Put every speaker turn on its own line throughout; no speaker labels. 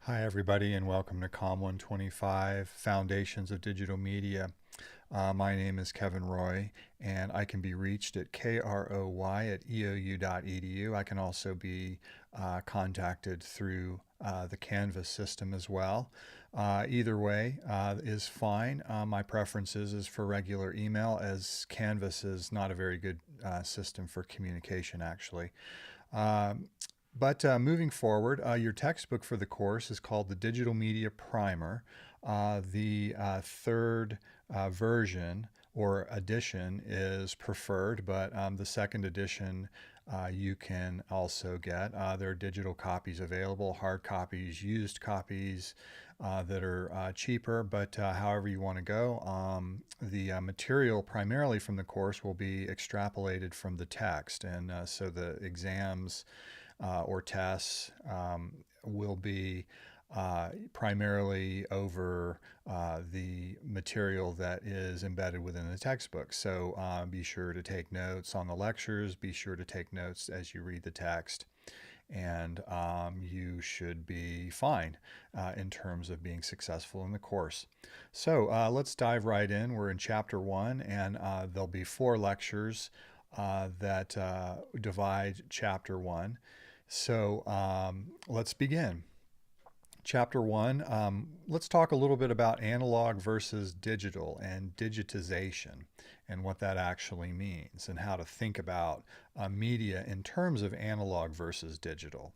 Hi, everybody, and welcome to COM125 Foundations of Digital Media. My name is Kevin Roy, and I can be reached at kroy@eou.edu. I can also be contacted through the Canvas system as well. Either way is fine. My preference is for regular email, as Canvas is not a very good system for communication, actually. Um, but moving forward, your textbook for the course is called the Digital Media Primer. The third version or edition is preferred, but the second edition you can also get. There are digital copies available, hard copies, used copies that are cheaper, but however you want to go. The material primarily from the course will be extrapolated from the text, and so the exams or tests will be primarily over the material that is embedded within the textbook. So be sure to take notes on the lectures, be sure to take notes as you read the text, and you should be fine in terms of being successful in the course. So let's dive right in. We're in chapter 1, and there'll be 4 lectures that divide chapter 1. So let's begin. Chapter 1, let's talk a little bit about analog versus digital and digitization and what that actually means and how to think about media in terms of analog versus digital.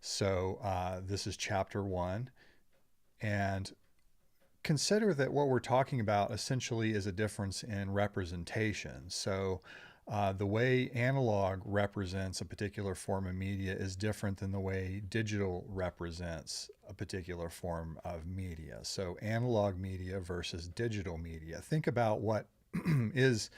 So this is chapter 1, and consider that what we're talking about essentially is a difference in representation. So the way analog represents a particular form of media is different than the way digital represents a particular form of media. So analog media versus digital media. Think about what is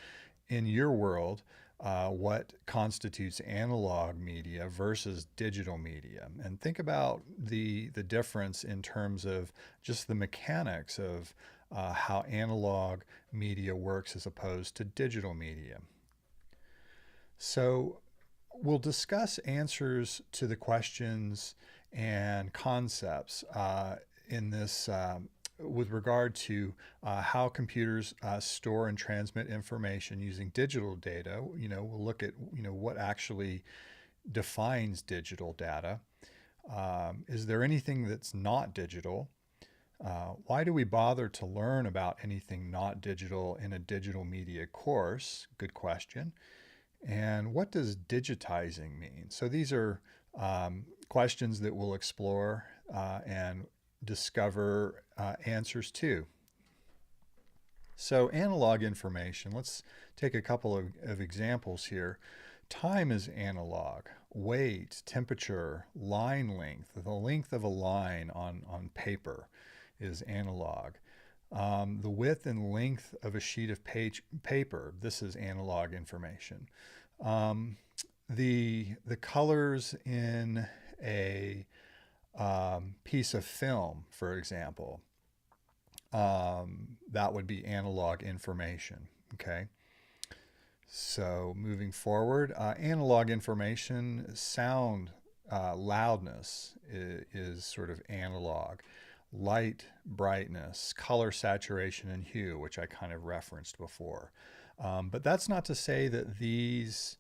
in your world, what constitutes analog media versus digital media, and think about the difference in terms of just the mechanics of how analog media works as opposed to digital media. So we'll discuss answers to the questions and concepts in this with regard to how computers store and transmit information using digital data. We'll look at what actually defines digital data. Is there anything that's not digital? Why do we bother to learn about anything not digital in a digital media course? Good question. And what does digitizing mean? So these are questions that we'll explore and discover answers to. So analog information, let's take a couple of examples here. Time is analog. Weight, temperature, line length, the length of a line on paper is analog. The width and length of a sheet of paper, this is analog information. The colors in a piece of film, for example, that would be analog information. Okay. So moving forward, analog information, sound loudness is sort of analog. Light, brightness, color saturation, and hue, which I kind of referenced before. But that's not to say that these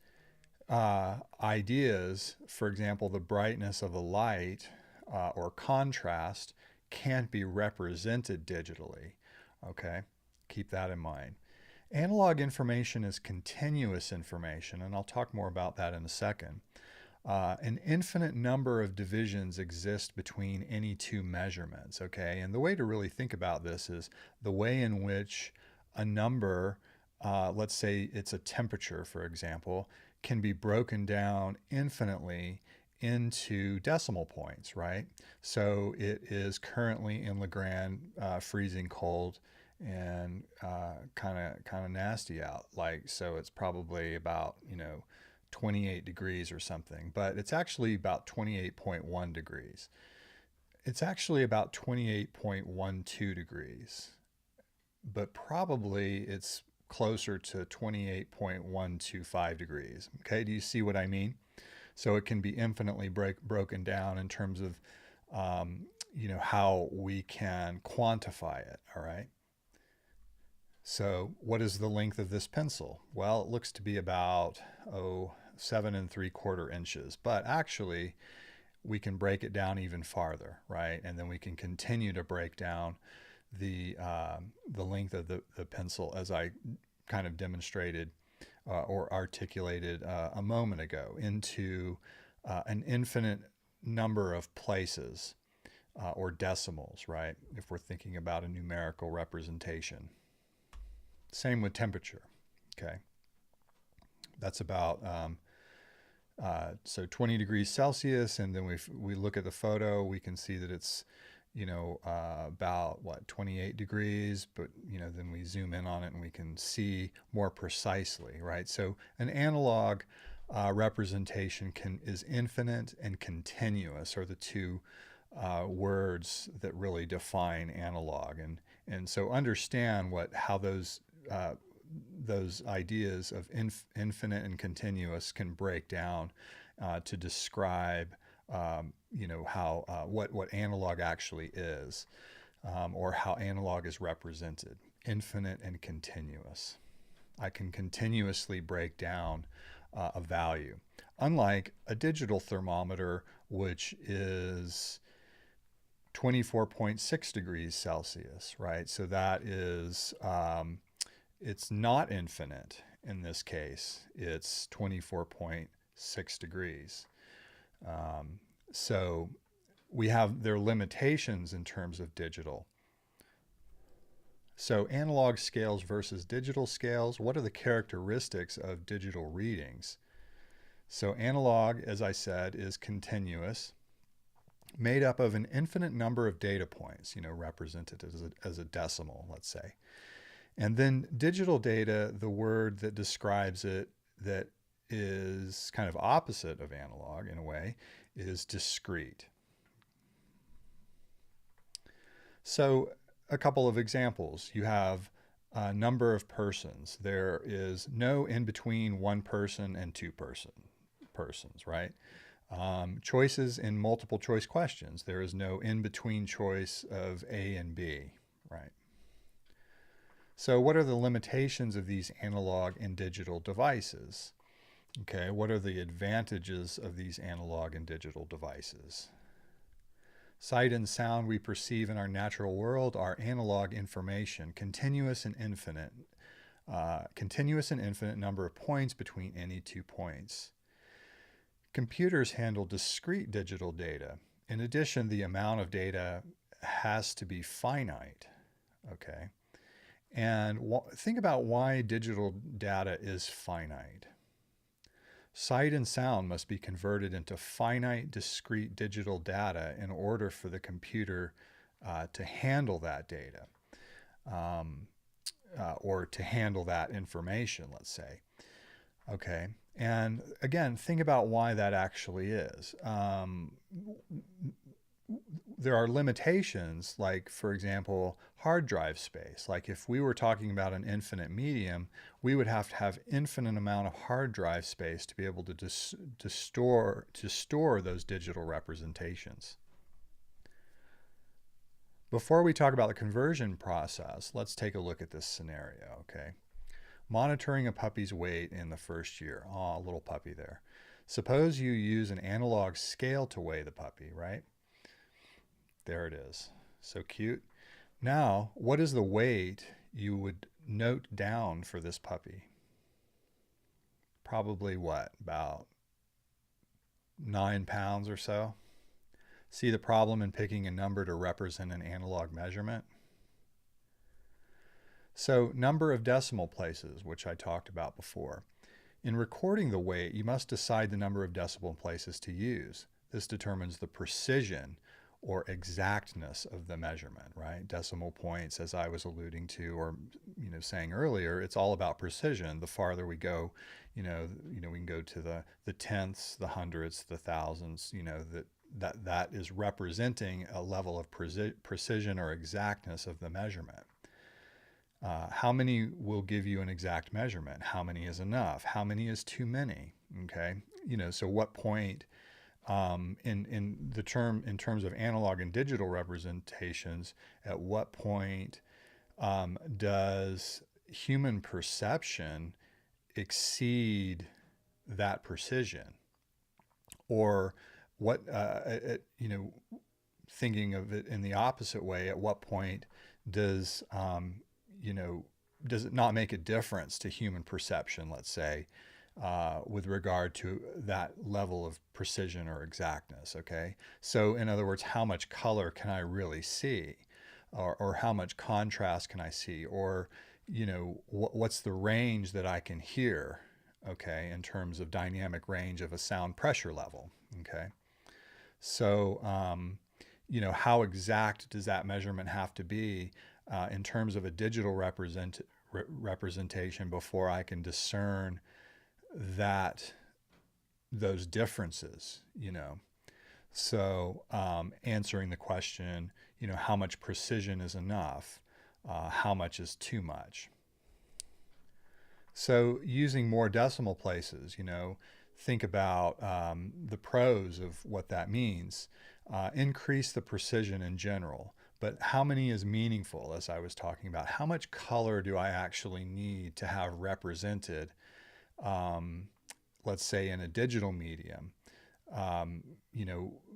ideas, for example, the brightness of the light or contrast, can't be represented digitally. Okay, keep that in mind. Analog information is continuous information, and I'll talk more about that in a second. An infinite number of divisions exist between any two measurements, okay? And the way to really think about this is the way in which a number, let's say it's a temperature, for example, can be broken down infinitely into decimal points, right? So it is currently in Legrand freezing cold and kind of nasty out. So it's probably about 28 degrees or something, but it's actually about 28.1 degrees. It's actually about 28.12 degrees, but probably it's closer to 28.125 degrees. Okay, do you see what I mean? So it can be infinitely broken down in terms of how we can quantify it. All right. So what is the length of this pencil? Well, it looks to be about 7 3/4 inches, but actually we can break it down even farther, right? And then we can continue to break down the length of the pencil, as I kind of demonstrated or articulated a moment ago, into an infinite number of places or decimals, right? If we're thinking about a numerical representation. Same with temperature, okay? That's about so 20 degrees Celsius, and then we look at the photo, we can see that it's about 28 degrees, but then we zoom in on it and we can see more precisely, right? So an analog representation is infinite and continuous are the two words that really define analog, and so understand how those ideas of infinite and continuous can break down to describe, how what analog actually is, or how analog is represented. Infinite and continuous. I can continuously break down a value, unlike a digital thermometer, which is 24.6 degrees Celsius, right? So that is it's not infinite in this case. It's 24.6 degrees. So we have their limitations in terms of digital. So analog scales versus digital scales, what are the characteristics of digital readings? So analog, as I said, is continuous, made up of an infinite number of data points, represented as a decimal, let's say. And then digital data, the word that describes it that is kind of opposite of analog in a way, is discrete. So a couple of examples. You have a number of persons. There is no in between one person and two persons, right? Choices in multiple choice questions. There is no in between choice of A and B, right? So what are the limitations of these analog and digital devices? Okay, what are the advantages of these analog and digital devices? Sight and sound we perceive in our natural world are analog information, continuous and infinite number of points between any 2 points. Computers handle discrete digital data. In addition, the amount of data has to be finite, okay? And think about why digital data is finite. Sight and sound must be converted into finite, discrete digital data in order for the computer to handle that data or to handle that information, let's say. Okay, and again, think about why that actually is. There are limitations, like, for example, hard drive space. Like if we were talking about an infinite medium, we would have to have infinite amount of hard drive space to be able to store those digital representations. Before we talk about the conversion process, let's take a look at this scenario, okay? Monitoring a puppy's weight in the first year. Oh, a little puppy there. Suppose you use an analog scale to weigh the puppy, right? There it is. So cute. Now, what is the weight you would note down for this puppy? Probably what? About 9 pounds or so. See the problem in picking a number to represent an analog measurement? So, number of decimal places, which I talked about before. In recording the weight, you must decide the number of decimal places to use. This determines the precision or exactness of the measurement, right? Decimal points, as I was alluding to, or saying earlier, it's all about precision. The farther we go, we can go to the tenths, the hundredths, the thousands. That is representing a level of precision or exactness of the measurement. How many will give you an exact measurement? How many is enough? How many is too many? Okay, so what point in terms of analog and digital representations, at what point does human perception exceed that precision? Or what, thinking of it in the opposite way, at what point does, you know, does it not make a difference to human perception, let's say, with regard to that level of precision or exactness? Okay. So, in other words, how much color can I really see? Or how much contrast can I see? Or, what's the range that I can hear? Okay. In terms of dynamic range of a sound pressure level. Okay. So, how exact does that measurement have to be in terms of a digital representation before I can discern that those differences? So answering the question, how much precision is enough? How much is too much? So using more decimal places, think about the pros of what that means. Increase the precision in general, but how many is meaningful, as I was talking about? How much color do I actually need to have represented, let's say in a digital medium?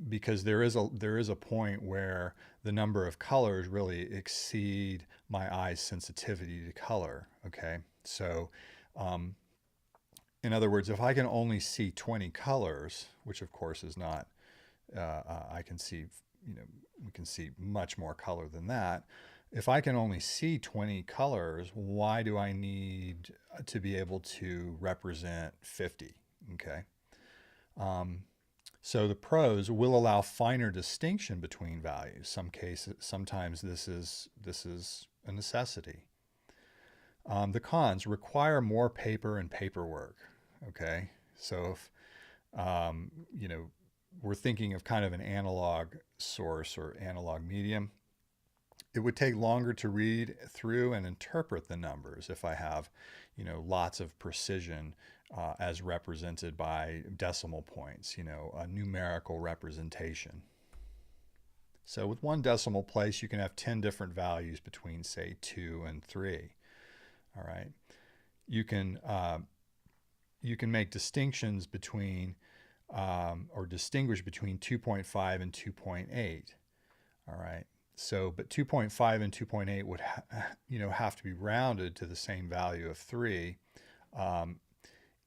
Because there is a point where the number of colors really exceed my eye's sensitivity to color. Okay, so in other words, if I can only see 20 colors, which of course is not, I can see, we can see much more color than that. If I can only see 20 colors, why do I need to be able to represent 50? Okay. So the pros will allow finer distinction between values. Sometimes this is a necessity. The cons require more paper and paperwork. Okay, so if we're thinking of kind of an analog source or analog medium, it would take longer to read through and interpret the numbers if I have, lots of precision as represented by decimal points, a numerical representation. So with one decimal place, you can have 10 different values between, say, 2 and 3. All right. You can make distinctions between or distinguish between 2.5 and 2.8. All right. So, but 2.5 and 2.8 would have to be rounded to the same value of 3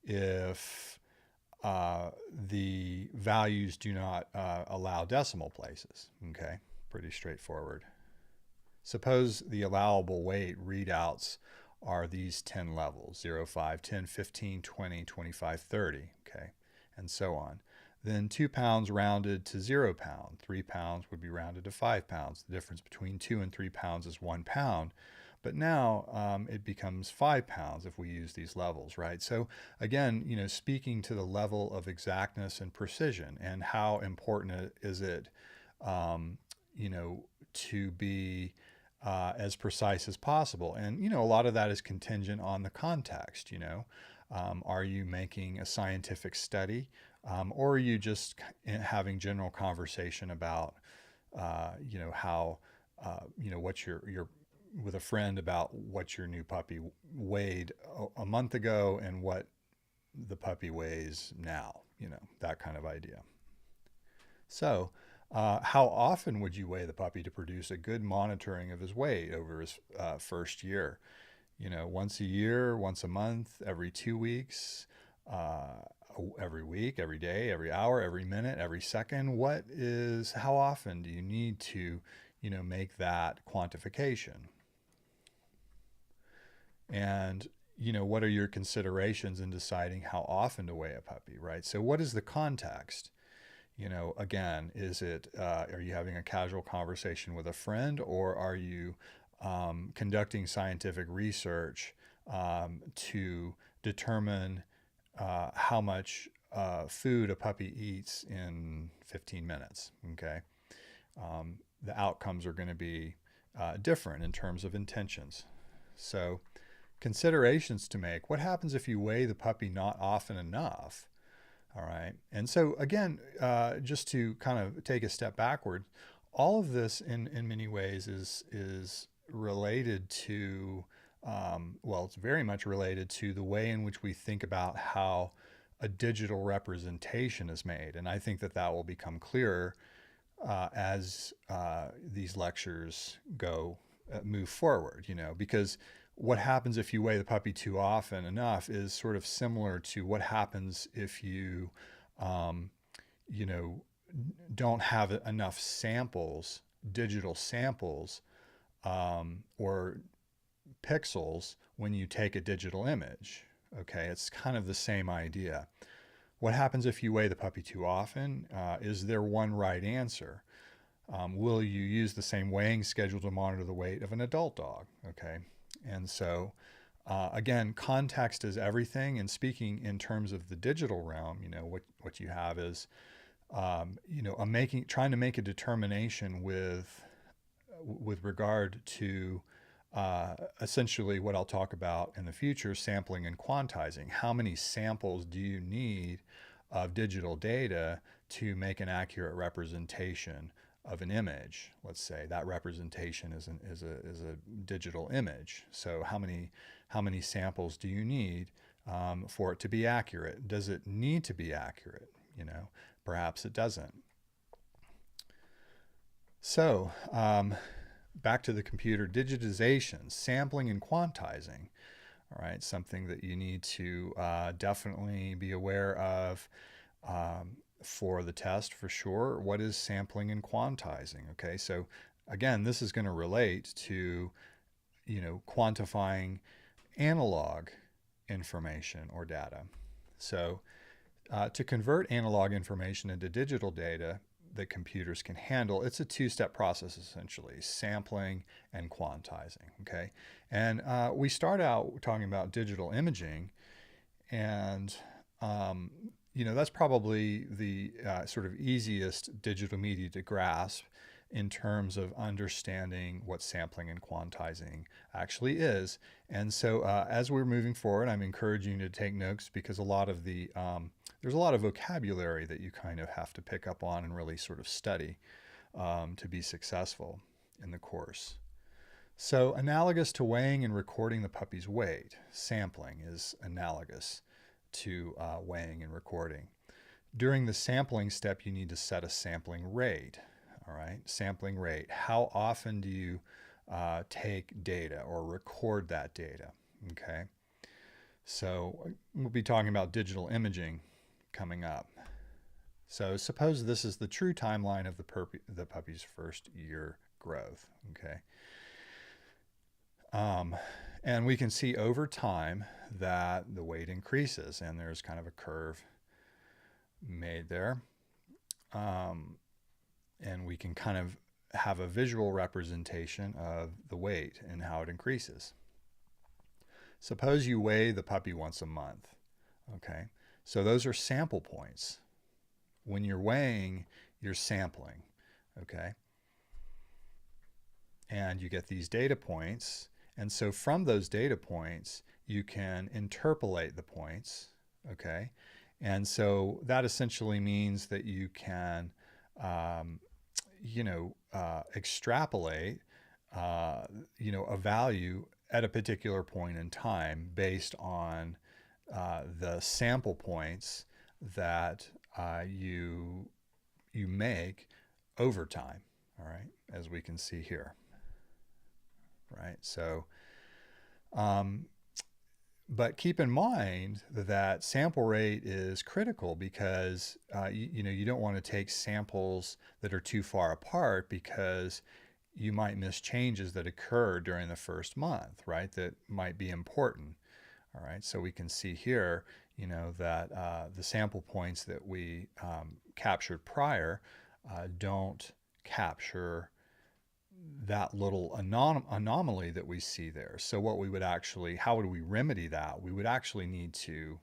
if the values do not allow decimal places. Okay, pretty straightforward. Suppose the allowable weight readouts are these 10 levels, 0, 5, 10, 15, 20, 25, 30, okay, and so on. Then 2 pounds rounded to 0 pound. 3 pounds would be rounded to 5 pounds. The difference between 2 and 3 pounds is 1 pound. But now it becomes 5 pounds if we use these levels, right? So again, speaking to the level of exactness and precision, and how important is it, to be as precise as possible. And, a lot of that is contingent on the context, are you making a scientific study, or are you just having general conversation about, how, what your with a friend about what your new puppy weighed a month ago and what the puppy weighs now, that kind of idea. So, how often would you weigh the puppy to produce a good monitoring of his weight over his first year? Once a year, once a month, every 2 weeks, every week, every day, every hour, every minute, every second? How often do you need to, make that quantification? And, what are your considerations in deciding how often to weigh a puppy, right? So what is the context? Again, are you having a casual conversation with a friend, or are you conducting scientific research to determine how much food a puppy eats in 15 minutes? Okay. The outcomes are going to be different in terms of intentions. So, considerations to make. What happens if you weigh the puppy not often enough? All right. And so again, just to kind of take a step backward, all of this in many ways is related to, well, it's very much related to the way in which we think about how a digital representation is made. And I think that that will become clearer as these lectures go move forward, because what happens if you weigh the puppy too often enough is sort of similar to what happens if you, um, you know, don't have enough samples, digital samples, or pixels when you take a digital image. Okay, it's kind of the same idea. What happens if you weigh the puppy too often? Is there one right answer? Will you use the same weighing schedule to monitor the weight of an adult dog? Okay. And so, again, context is everything. And speaking in terms of the digital realm, what you have is, trying to make a determination with regard to essentially what I'll talk about in the future, sampling and quantizing. How many samples do you need of digital data to make an accurate representation of an image? Let's say that representation is a digital image. So how many samples do you need for it to be accurate? Does it need to be accurate? Perhaps it doesn't. So back to the computer, digitization, sampling and quantizing. All right, something that you need to definitely be aware of for the test for sure. What is sampling and quantizing? Okay, so again, this is going to relate to, quantifying analog information or data. So to convert analog information into digital data that computers can handle, it's a two-step process essentially, sampling and quantizing, okay? And we start out talking about digital imaging, and that's probably the sort of easiest digital media to grasp in terms of understanding what sampling and quantizing actually is. And so as we're moving forward, I'm encouraging you to take notes because there's a lot of vocabulary that you kind of have to pick up on and really sort of study to be successful in the course. So analogous to weighing and recording the puppy's weight, sampling is analogous to weighing and recording. During the sampling step, you need to set a sampling rate. All right, sampling rate. How often do you take data or record that data? Okay, so we'll be talking about digital imaging coming up. So suppose this is the true timeline of the puppy's first year growth. Okay, and we can see over time that the weight increases, and there's kind of a curve made there. And we can kind of have a visual representation of the weight and how it increases. Suppose you weigh the puppy once a month. Okay, so those are sample points. When you're weighing, you're sampling. Okay, and you get these data points. And so from those data points, you can interpolate the points. Okay, and so that essentially means that you can extrapolate, a value at a particular point in time based on the sample points that you make over time. All right, as we can see here. Right, so, but keep in mind that sample rate is critical because you don't want to take samples that are too far apart because you might miss changes that occur during the first month, right? That might be important. All right, so we can see here, that the sample points that we captured prior don't capture that little anomaly that we see there. So what we would actually, how would we remedy that? We would actually need to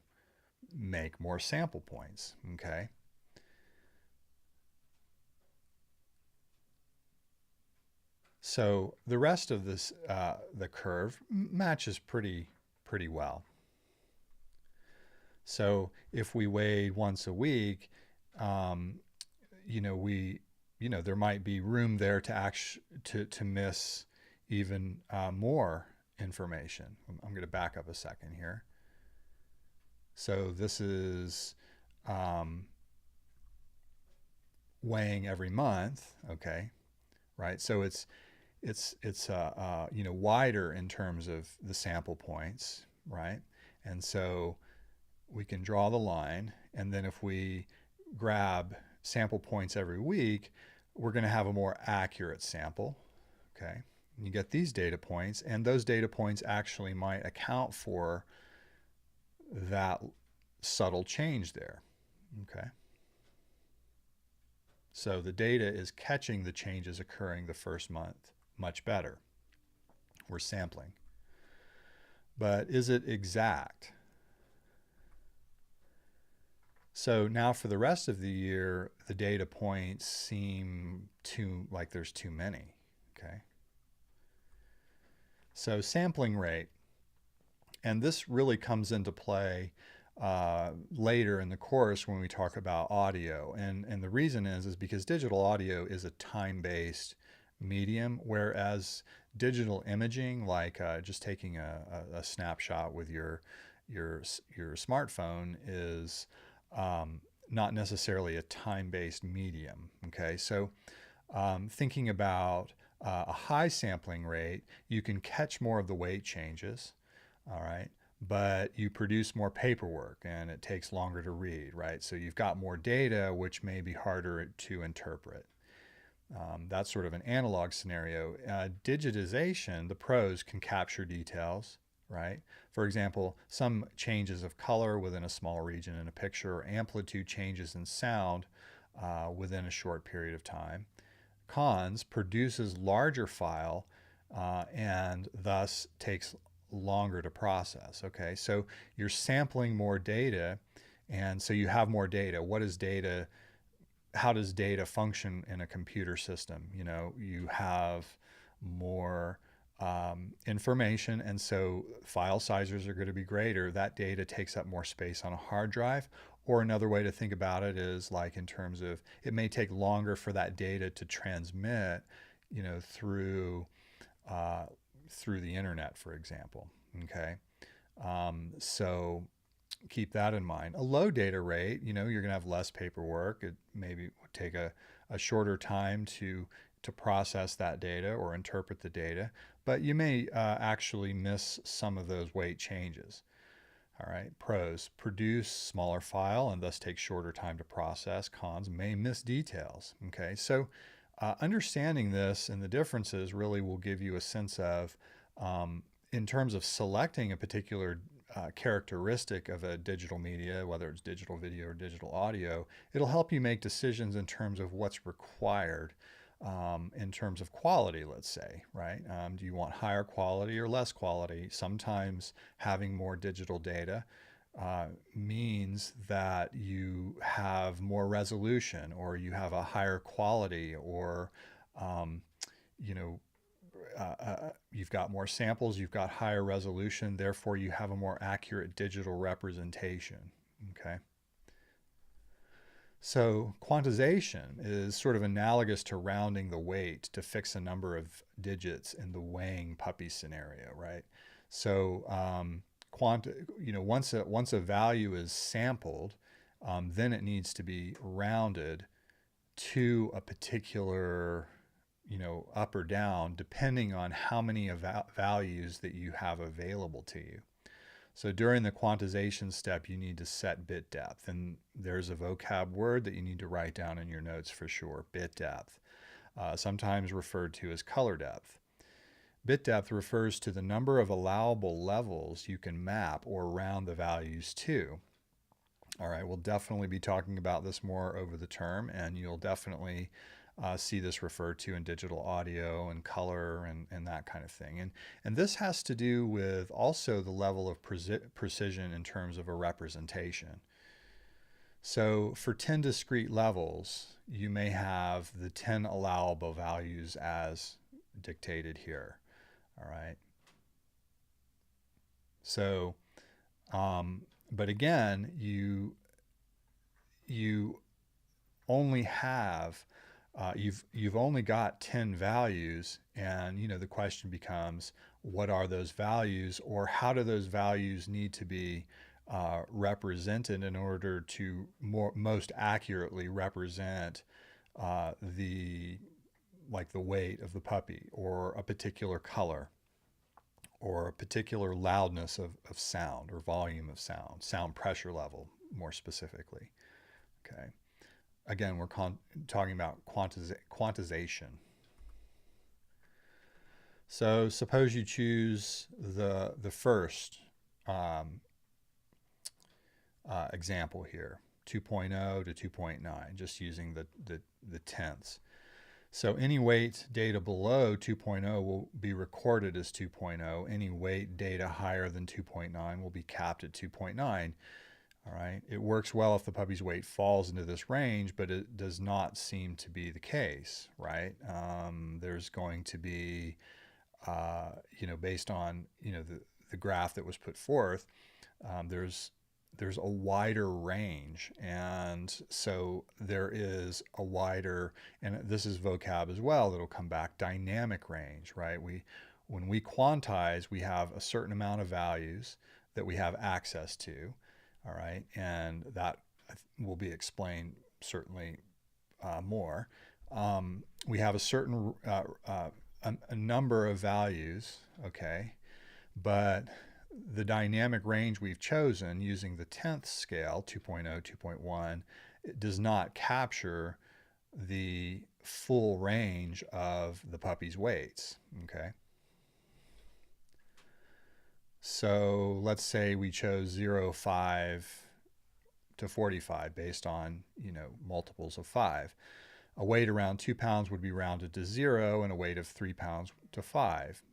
make more sample points, okay? So the rest of this, the curve matches pretty well. So if we weighed once a week, um, you know, there might be room there to miss even more information. I'm going to back up a second here. So this is um, weighing every month, okay, right? So it's wider in terms of the sample points, right? And so we can draw the line, and then if we grab sample points every week, we're going to have a more accurate sample, okay? And you get these data points, and those data points actually might account for that subtle change there, okay? So the data is catching the changes occurring the first month much better. We're sampling. But is it exact? So now for the rest of the year, the data points seem like there's too many, okay? So sampling rate, and this really comes into play later in the course when we talk about audio. And the reason is because digital audio is a time-based medium, whereas digital imaging, like just taking a snapshot with your smartphone, is not necessarily a time-based medium. Okay, so thinking about a high sampling rate, you can catch more of the weight changes. All right. But you produce more paperwork and it takes longer to read, right? So you've got more data, which may be harder to interpret. That's sort of an analog scenario. Digitization, the pros can capture details, right? For example, some changes of color within a small region in a picture, or amplitude changes in sound within a short period of time. Cons, produces larger file and thus takes longer to process. Okay, so you're sampling more data, and so you have more data. What is data? How does data function in a computer system? You know, you have more information, and so file sizes are going to be greater. That data takes up more space on a hard drive. Or another way to think about it is like in terms of it may take longer for that data to transmit, you know, uh, through the internet, for example. Okay, so keep that in mind. A low data rate, you know, you're going to have less paperwork. It maybe would take a shorter time to process that data or interpret the data, but you may actually miss some of those weight changes. All right, pros, produce smaller file and thus take shorter time to process. Cons, may miss details. Okay, so understanding this and the differences really will give you a sense of, in terms of selecting a particular characteristic of a digital media, whether it's digital video or digital audio, it'll help you make decisions in terms of what's required in terms of quality, let's say, right? Do you want higher quality or less quality? Sometimes having more digital data means that you have more resolution or you have a higher quality or, um, you know, you've got more samples, you've got higher resolution, therefore you have a more accurate digital representation, okay? So quantization is sort of analogous to rounding the weight to fix a number of digits in the weighing puppy scenario, right? So once a value is sampled, then it needs to be rounded to a particular, you know, up or down, depending on how many values that you have available to you. So during the quantization step, you need to set bit depth. And there's a vocab word that you need to write down in your notes for sure, bit depth, sometimes referred to as color depth. Bit depth refers to the number of allowable levels you can map or round the values to. All right, we'll definitely be talking about this more over the term, and you'll definitely see this referred to in digital audio and color and that kind of thing. And this has to do with also the level of precision in terms of a representation. So for 10 discrete levels, you may have the 10 allowable values as dictated here. All right. So But again, you only have you've only got 10 values, and the question becomes, what are those values, or how do those values need to be represented in order to most accurately represent the like the weight of the puppy, or a particular color, or a particular loudness of sound, or volume of sound pressure level more specifically. Okay. Again, we're talking about quantization. So suppose you choose the first um, example here, 2.0 to 2.9, just using the tenths. So any weight data below 2.0 will be recorded as 2.0. Any weight data higher than 2.9 will be capped at 2.9. All right. It works well if the puppy's weight falls into this range, but it does not seem to be the case, right? There's going to be, based on, the graph that was put forth, there's a wider range. And so there is a wider, and this is vocab as well, that'll come back, dynamic range, right? When we quantize, we have a certain amount of values that we have access to. All right. And that will be explained certainly more. We have a certain a number of values. Okay. But the dynamic range we've chosen using the 10th scale, 2.0, 2.1, it does not capture the full range of the puppy's weights. Okay. So let's say we chose 0, 5 to 45 based on, multiples of 5. A weight around 2 pounds would be rounded to 0, and a weight of 3 pounds to 5.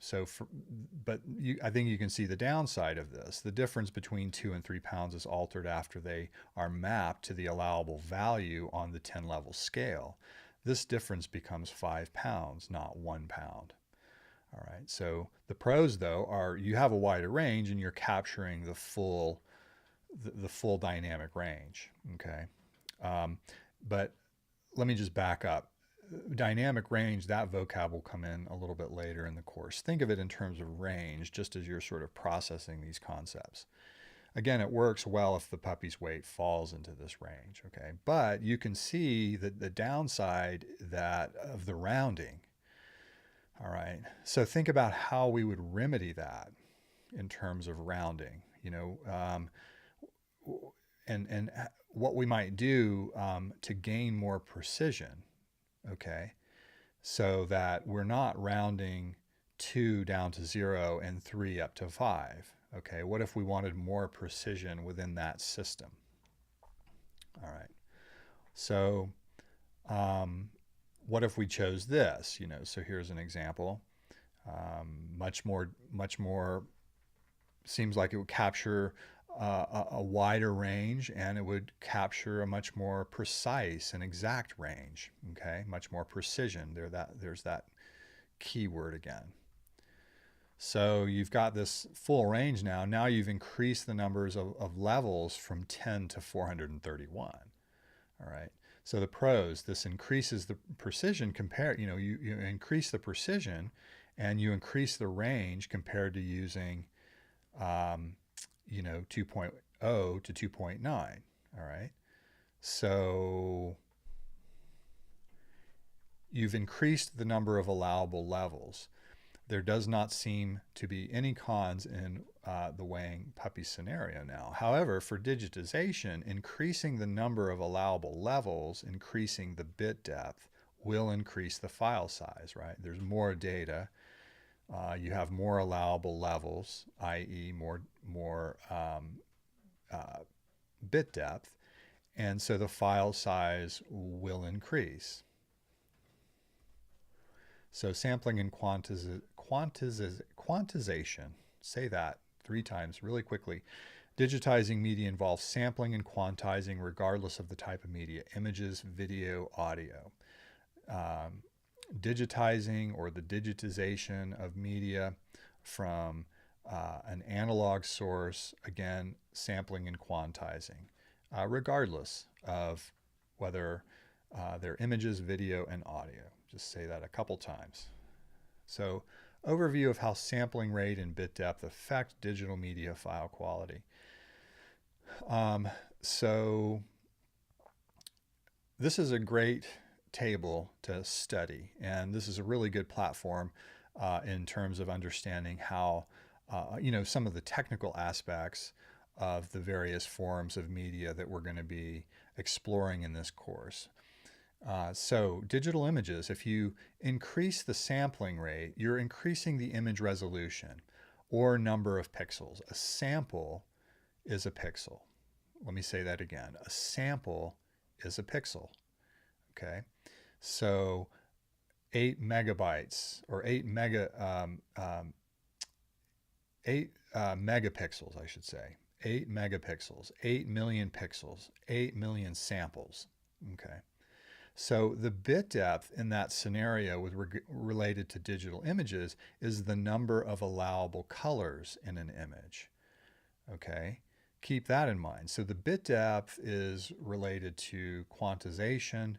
I think you can see the downside of this. The difference between 2 and 3 pounds is altered after they are mapped to the allowable value on the 10 level scale. This difference becomes 5 pounds, not 1 pound. All right. So the pros, though, are you have a wider range and you're capturing the full dynamic range. Okay. But let me just back up. Dynamic range, that vocab will come in a little bit later in the course. Think of it in terms of range, just as you're sort of processing these concepts. Again, it works well if the puppy's weight falls into this range. Okay. But you can see that the downside of the rounding. All right. So think about how we would remedy that in terms of rounding, and what we might do to gain more precision. Okay. So that we're not rounding 2 down to 0 and 3 up to 5. Okay. What if we wanted more precision within that system? All right. So, what if we chose this? So here's an example. Much more seems like it would capture a wider range, and it would capture a much more precise and exact range. Okay, much more precision. There's that keyword again. So you've got this full range now. Now you've increased the numbers of levels from 10 to 431. All right. So the pros, this increases the precision you increase the precision and you increase the range compared to using, 2.0 to 2.9. All right. So you've increased the number of allowable levels. There does not seem to be any cons in the weighing puppy scenario now. However, for digitization, increasing the number of allowable levels, increasing the bit depth, will increase the file size, right? There's more data. You have more allowable levels, i.e. more bit depth, and so the file size will increase. So sampling and quantization, say that 3 times really quickly. Digitizing media involves sampling and quantizing regardless of the type of media, images, video, audio. Digitizing, or the digitization of media from an analog source, again, sampling and quantizing, regardless of whether they're images, video, and audio. Just say that a couple times. So, overview of how sampling rate and bit depth affect digital media file quality. So, this is a great table to study, and this is a really good platform in terms of understanding how, some of the technical aspects of the various forms of media that we're going to be exploring in this course. So digital images, if you increase the sampling rate, you're increasing the image resolution or number of pixels. A sample is a pixel. Let me say that again. A sample is a pixel. Okay. So 8 megabytes or 8 megapixels, I should say. 8 megapixels, 8 million pixels, 8 million samples. Okay. So the bit depth in that scenario related to digital images is the number of allowable colors in an image. Okay, keep that in mind. So the bit depth is related to quantization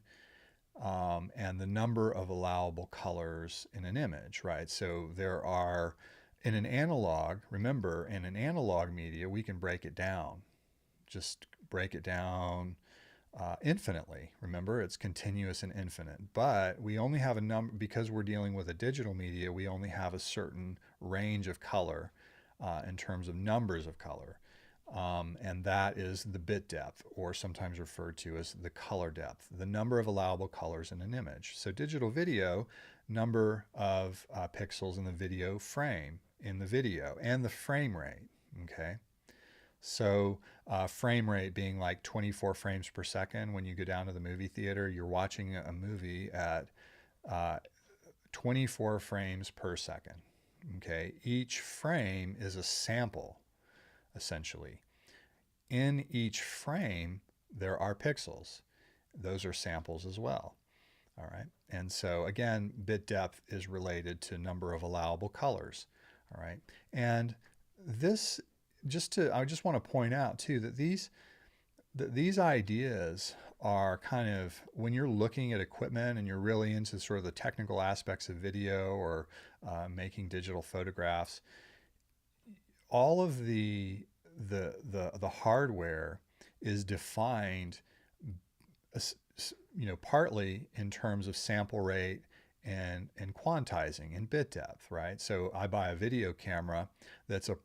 and the number of allowable colors in an image, right? So there are, in an analog, remember, in an analog media, we can break it down. Just break it down infinitely. Remember, it's continuous and infinite. But we only have a number, because we're dealing with a digital media, we only have a certain range of color in terms of numbers of color. And that is the bit depth, or sometimes referred to as the color depth, the number of allowable colors in an image. So digital video, number of pixels in the video frame in the video, and the frame rate. Okay. So frame rate being like 24 frames per second. When you go down to the movie theater, you're watching a movie at 24 frames per second. Okay. Each frame is a sample, essentially. In each frame, there are pixels. Those are samples as well. All right. And so again, bit depth is related to number of allowable colors. All right. And this, I just want to point out too that these ideas are kind of, when you're looking at equipment and you're really into sort of the technical aspects of video or making digital photographs, all of the hardware is defined, partly in terms of sample rate and quantizing and bit depth, right? So I buy a video camera that's a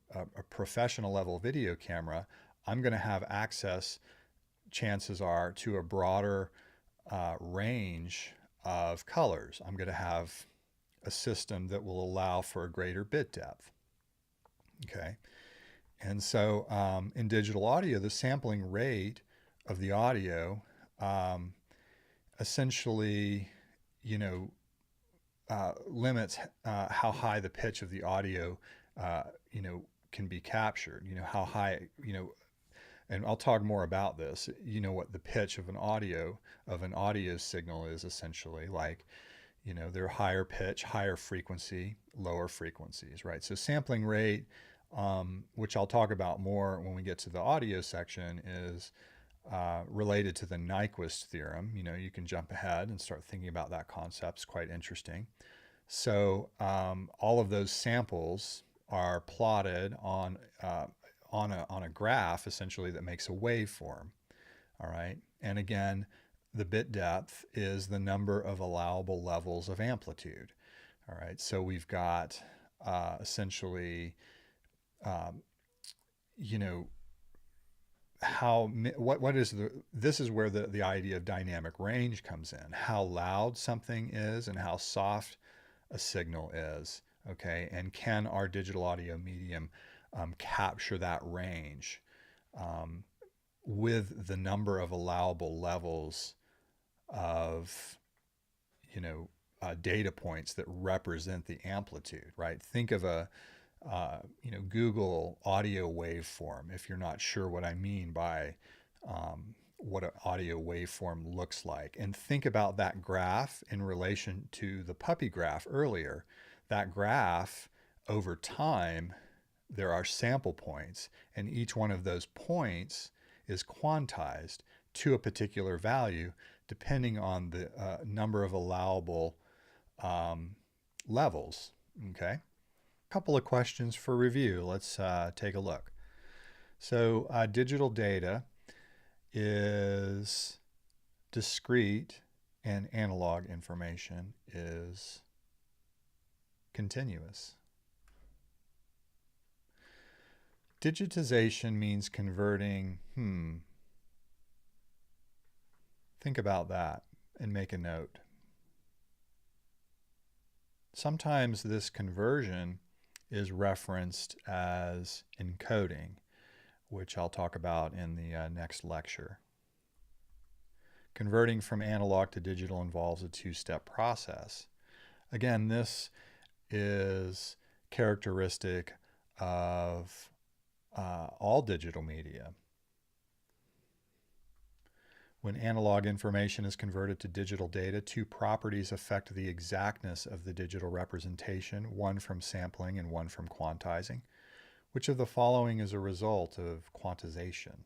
professional level video camera. I'm going to have access, chances are, to a broader range of colors. I'm going to have a system that will allow for a greater bit depth. Okay. And so in digital audio, the sampling rate of the audio essentially, limits how high the pitch of the audio, can be captured. How high, and I'll talk more about this. What the pitch of an audio signal is essentially like. They're higher pitch, higher frequency, lower frequencies, right? So sampling rate, which I'll talk about more when we get to the audio section, is related to the Nyquist theorem. You can jump ahead and start thinking about that concept. It's quite interesting. So all of those samples are plotted on a graph, essentially, that makes a waveform. All right. And again, the bit depth is the number of allowable levels of amplitude. All right. So we've got essentially, this is where the idea of dynamic range comes in. How loud something is and how soft a signal is. Okay. And can our digital audio medium capture that range with the number of allowable levels of, data points that represent the amplitude, right? Think of a, Google audio waveform, if you're not sure what I mean by what an audio waveform looks like. And think about that graph in relation to the puppy graph earlier. That graph over time there are sample points, and each one of those points is quantized to a particular value depending on the number of allowable um, levels. Okay, a couple of questions for review. Let's take a look. So digital data is discrete and analog information is continuous. Digitization means converting, think about that and make a note. Sometimes this conversion is referenced as encoding, which I'll talk about in the next lecture. Converting from analog to digital involves a two-step process. Again, this is characteristic of all digital media. When analog information is converted to digital data, two properties affect the exactness of the digital representation, one from sampling and one from quantizing. Which of the following is a result of quantization?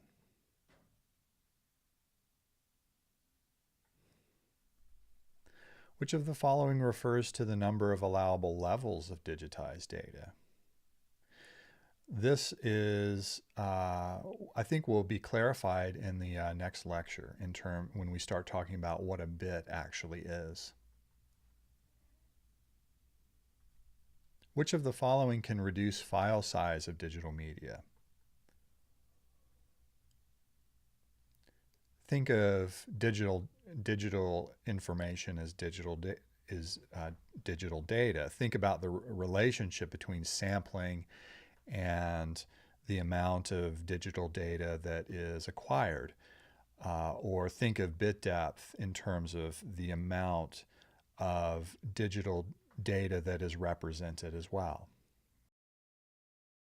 Which of the following refers to the number of allowable levels of digitized data? This is, I think, will be clarified in the next lecture when we start talking about what a bit actually is. Which of the following can reduce file size of digital media? Think of digital information as digital data. Think about the relationship between sampling and the amount of digital data that is acquired. Or think of bit depth in terms of the amount of digital data that is represented as well.